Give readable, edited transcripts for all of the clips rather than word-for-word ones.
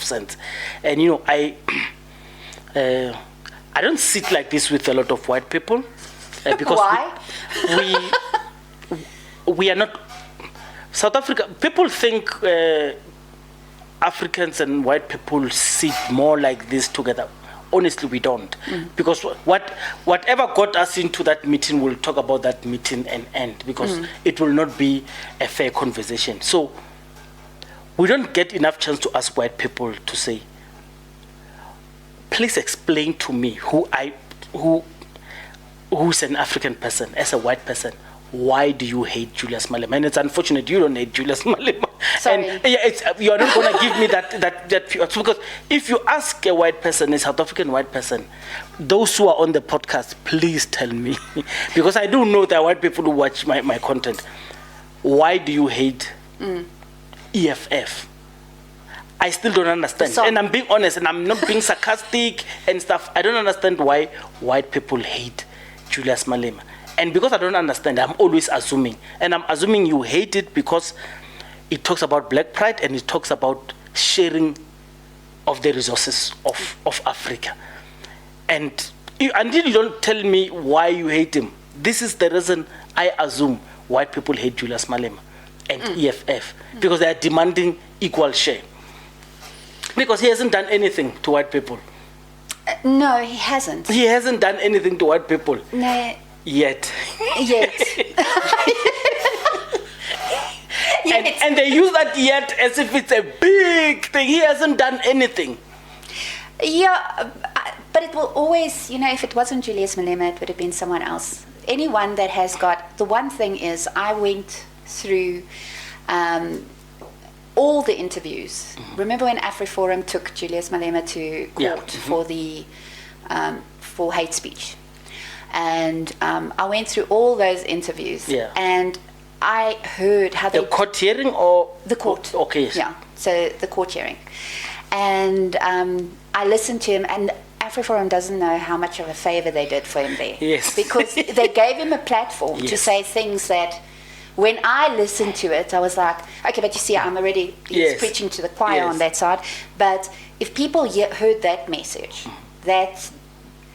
sense. And I don't sit like this with a lot of white people because why? we are not South Africa. People think Africans and white people sit more like this together. Honestly, we don't, because whatever got us into that meeting, we'll talk about that meeting and end, because it will not be a fair conversation. So we don't get enough chance to ask white people to say, please explain to me who's an African person, as a white person. Why do you hate Julius Malema? And it's unfortunate you don't hate Julius Malema. Sorry. And you're not going to give me that because if you ask a white person, a South African white person, those who are on the podcast, please tell me, because I do know there are white people who watch my content. Why do you hate EFF? I still don't understand. And I'm being honest, and I'm not being sarcastic and stuff. I don't understand why white people hate Julius Malema. And because I don't understand, I'm always assuming. And I'm assuming you hate it because it talks about black pride and it talks about sharing of the resources of Africa. And until you don't tell me why you hate him, this is the reason I assume white people hate Julius Malema and EFF, because they are demanding equal share. Because he hasn't done anything to white people. No, he hasn't. He hasn't done anything to white people. No. Yet. And they use that yet as if it's a big thing. He hasn't done anything. Yeah, but it will always, if it wasn't Julius Malema, it would have been someone else. Anyone that has got, the one thing is, I went through all the interviews. Remember when AfriForum took Julius Malema to court for hate speech? And I went through all those interviews, and I heard how the court hearing or the court. Okay. Yeah. So the court hearing, and I listened to him, and AfriForum doesn't know how much of a favor they did for him there. Yes. Because they gave him a platform to say things that, when I listened to it, I was like, okay, but you see, I'm already preaching to the choir on that side. But if people heard that message, that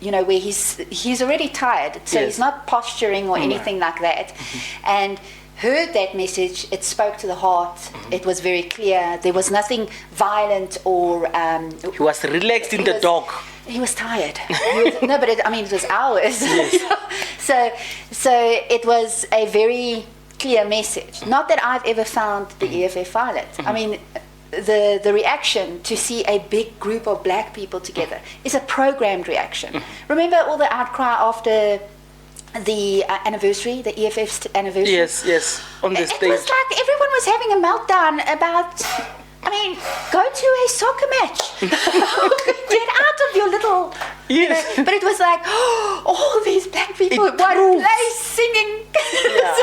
where he's already tired, so he's not posturing or anything like that, and heard that message, it spoke to the heart. It was very clear. There was nothing violent or. He was relaxed in the dog. He was tired. It was hours. Yes. So it was a very clear message. Not that I've ever found the EFF violent. I mean, the reaction to see a big group of black people together is a programmed reaction. Remember all the outcry after the anniversary, the EFF's anniversary? Yes, on the stage. It was like everyone was having a meltdown about, go to a soccer match. Get out of your little... Yes. But it was like, all these black people in one place singing. Yeah.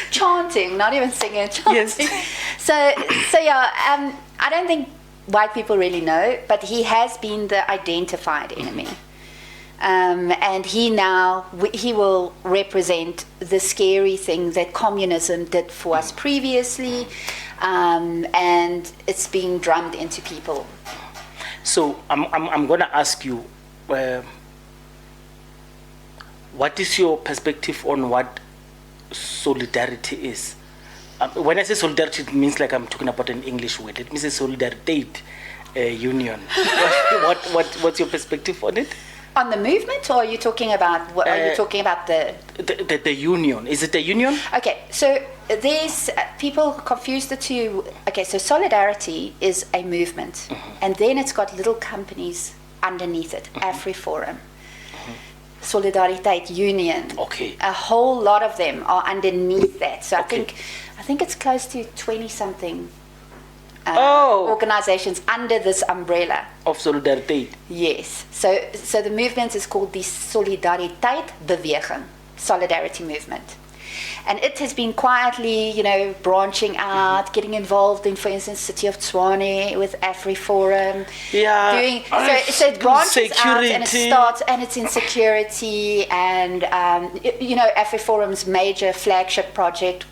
Chanting, not even singing, chanting. Yes. So I don't think white people really know, but he has been the identified enemy. And he will represent the scary thing that communism did for us previously, and it's being drummed into people. So I'm going to ask you, what is your perspective on what solidarity is? When I say solidarity, it means like I'm talking about an English word. Let me say solidarity, union. What's your perspective on it? On the movement, or are you talking about are you talking about the union? Is it a union? Okay, so there's people confuse the two. Okay, so solidarity is a movement, and then it's got little companies underneath it. AfriForum, Solidariteit Union. Okay. A whole lot of them are underneath that. So I think it's close to 20-something organizations under this umbrella of solidarity. Yes. So the movement is called the Solidariteit Beweging, Solidarity Movement. And it has been quietly, branching out, getting involved in, for instance, City of Tshwane with AfriForum. Yeah. So it branches out and it starts, and it's in security. And, AfriForum's major flagship project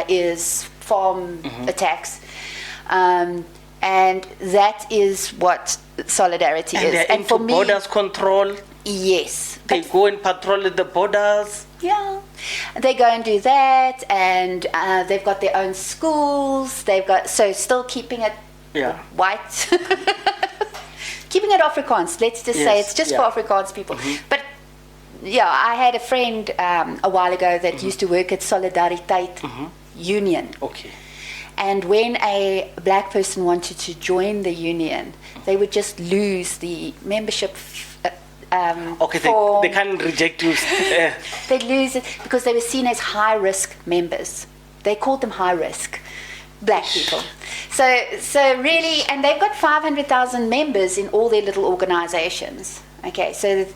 is farm attacks. And that is what solidarity is. They're And into for me, borders control. yes. They go and patrol at the borders. Yeah, they go and do that, and they've got their own schools. They've got, so still keeping it white, keeping it Afrikaans. Let's just say it's just for Afrikaans people. But yeah, I had a friend a while ago that used to work at Solidariteit Union. Okay. And when a black person wanted to join the union, they would just lose the membership. They can't reject you. They'd lose it because they were seen as high-risk members. They called them high-risk black people. So really, and they've got 500,000 members in all their little organizations. Okay, so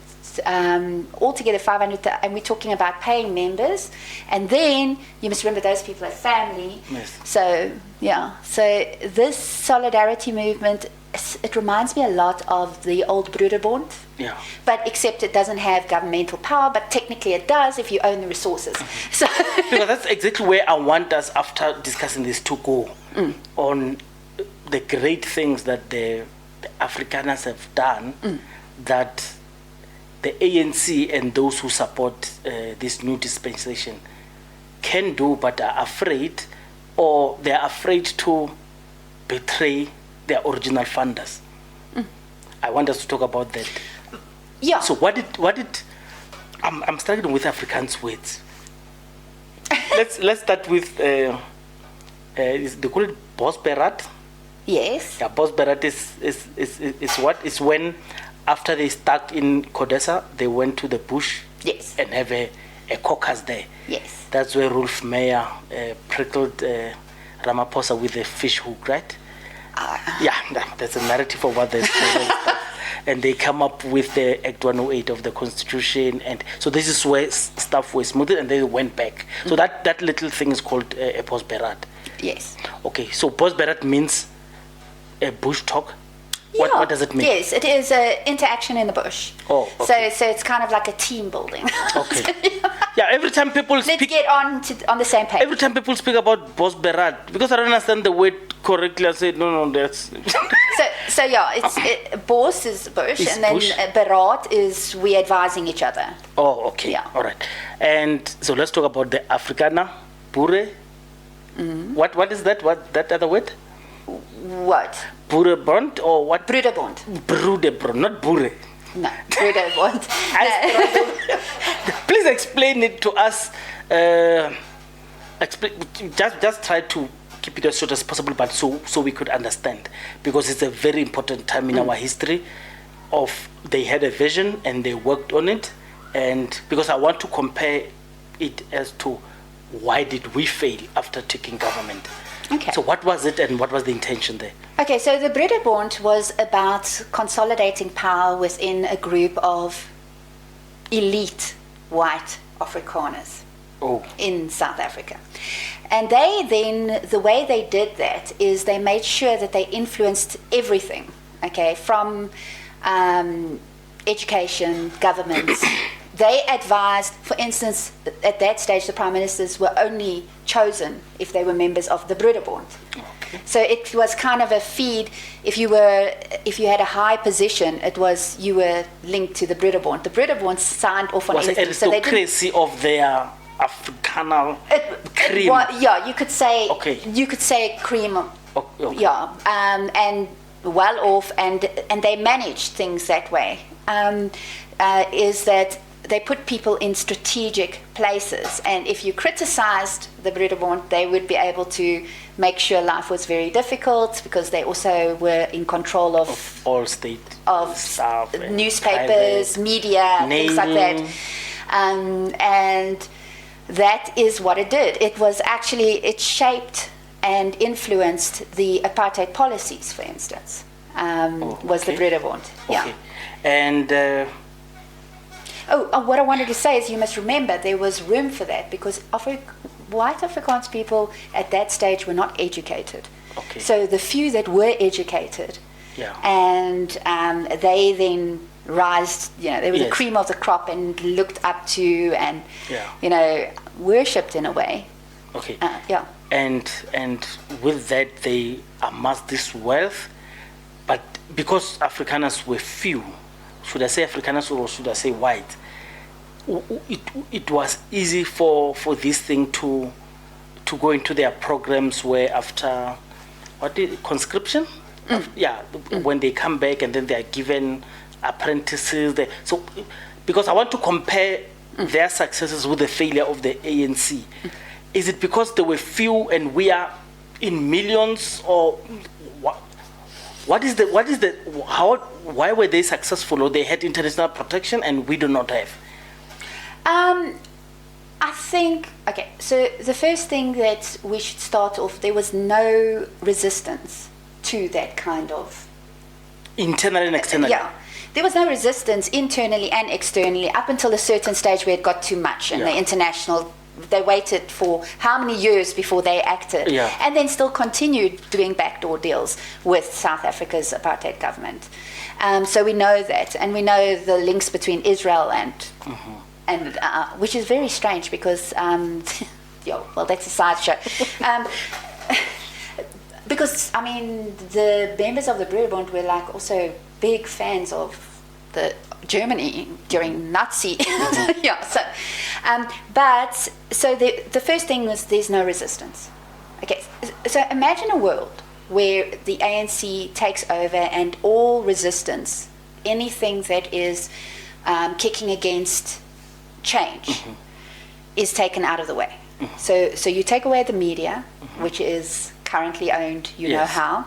altogether 500,000, and we're talking about paying members. And then you must remember those people are family. Yes. So this solidarity movement, it reminds me a lot of the old Broederbond. Yeah. But except it doesn't have governmental power, but technically it does if you own the resources. So because that's exactly where I want us, after discussing this, to go on the great things that the Afrikaners have done, that the ANC and those who support this new dispensation can do, but are afraid, or they are afraid to betray their original funders. I want us to talk about that. Yeah. So I'm struggling with Afrikaans words. let's start with they call it Bosberaad. Yes. Yeah, Bosberaad is what is when, after they stuck in Codesa, they went to the bush. Yes. And have a caucus there. Yes. That's where Rolf Meyer prickled Ramaphosa with a fish hook, right? There's a narrative of what they and they come up with the Act 108 of the Constitution, and so this is where stuff was smoothed, and they went back. So that little thing is called a Bosberaad. Yes. Okay, so Bosberaad means a bush talk. What does it mean? Yes, it is interaction in the bush. Oh, okay. So it's kind of like a team building. Okay. Yeah, every time people Let's get on the same page. Every time people speak about Bosberaad, because I don't understand the word correctly, I say no, that's. So it's Bos is bush, It's and then bush. Beraad is we advising each other. Oh, okay. Yeah. All right. And so let's talk about the Afrikaner Broederbond. What is that? What that other word? What? Broederbond or what? Broederbond. Broederbond, not Boere. No, Broederbond. Please explain it to us. Just try to keep it as short as possible, but so we could understand, because it's a very important time in our history. Of they had a vision and they worked on it, and because I want to compare it as to why did we fail after taking government. Okay. So what was it, and what was the intention there? Okay, so the Broederbond was about consolidating power within a group of elite white Afrikaners in South Africa. And they then, the way they did that is they made sure that they influenced everything, okay, from education, government. They advised, for instance, at that stage, the prime ministers were only chosen if they were members of the Broederbond. Okay. So it was kind of a feed. If you had a high position, you were linked to the Broederbond. The Broederbond signed off on anything. Was the aristocracy of their Afrikaner cream? You could say. Okay. You could say cream. Okay. Yeah, and well off, and they managed things that way. Is that they put people in strategic places, and if you criticized the Broederbond, they would be able to make sure life was very difficult, because they also were in control of all state staff, newspapers, media, things like that. And that is what it did. It shaped and influenced the apartheid policies, for instance. Was the Broederbond. Yeah. Okay. And what I wanted to say is, you must remember there was room for that, because white Afrikaans people at that stage were not educated. Okay. So the few that were educated, and they then they were the cream of the crop and looked up to and, worshipped in a way. Okay. and with that they amassed this wealth. But because Afrikaners were few, should I say Afrikaners or should I say white, it was easy for this thing to go into their programs where after conscription, when they come back and then they are given apprentices. So because I want to compare their successes with the failure of the ANC. Is it because they were few and we are in millions, or why were they successful, or they had international protection and we do not have? I think, okay, so the first thing that we should start off, there was no resistance to that kind of... Internally and externally? Yeah. There was no resistance internally and externally up until a certain stage where it got too much, and the international, they waited for how many years before they acted, and then still continued doing backdoor deals with South Africa's apartheid government. So we know that, and we know the links between Israel and which is very strange because, well, that's a sideshow. Because, I mean, the members of the Broederbond were like also big fans of the Germany during Nazi. So the first thing was there's no resistance. Okay, so imagine a world where the ANC takes over and all resistance, anything that is kicking against change, is taken out of the way. So you take away the media, which is currently owned, know how.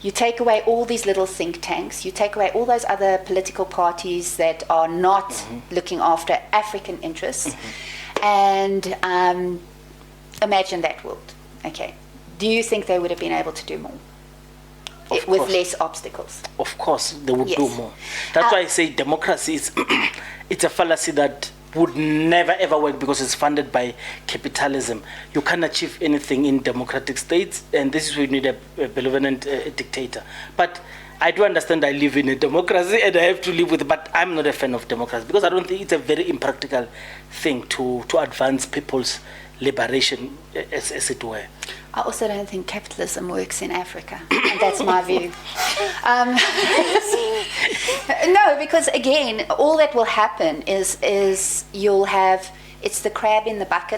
You take away all these little think tanks. You take away all those other political parties that are not looking after African interests. And imagine that world. Okay. Do you think they would have been able to do more? With less obstacles? Of course, they would do more. That's why I say democracy is it's a fallacy that would never ever work because it's funded by capitalism. You can't achieve anything in democratic states, and this is where you need a benevolent dictator. But I do understand I live in a democracy and I have to live with it, but I'm not a fan of democracy because I don't think it's a very impractical thing to advance people's liberation, as it were. I also don't think capitalism works in Africa, and that's my view. No, because again, all that will happen is you'll have, it's the crab in the bucket